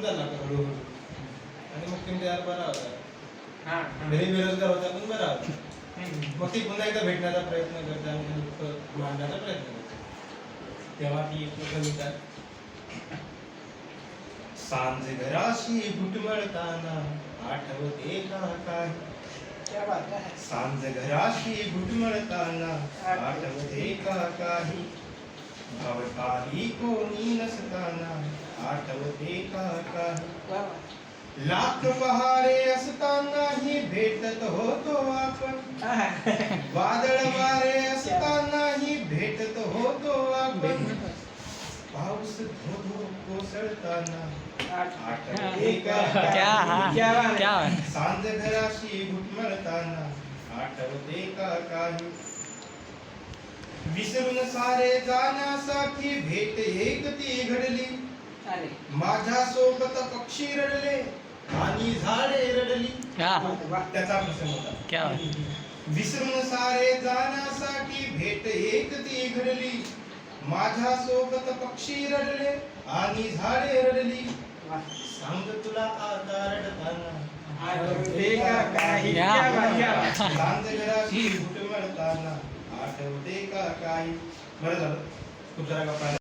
झाला का हळूहळू आणि मग तुम्ही यार बरा होता हा घरी बेरोजगार होता पण बरा होता मग ती पुन्हा एकदा भेटण्याचा प्रयत्न करते आणि ते दुःख मांडण्याचा प्रयत्न करते तेव्हा ती एक कविता सांज घराशी घुटमळताना आठवते का काय क्या बात आहे सांज घराशी घुटमळताना आठवते का काही भाव काही कोणी नसताना आठवते का काही वा वा. लाख पहारे असतानाही भेटत होतो आपण आहा. वादळ वारे असतानाही भेटत होतो आपण पाऊस धो धो कोसळताना आठवते का काही? सांज घराशी घुटमळताना आठवते का काही विसरून सारे जाण्यासाठी भेट एक ती घडली अरे माझ्या सोबत पक्षी रडले आणि झाडे रडली त्याचा प्रसंग होता विसरून सारे जाण्यासाठी भेट एक ती घडली माझ्या सोबत पक्षी रडले आणि झाडे रडली सांग तुला आता रडताना आठवते का काही क्या बात, क्या बात. सांज घराशी घुटमळताना आठवते का काही बरं झालं खूप जरा गप्पा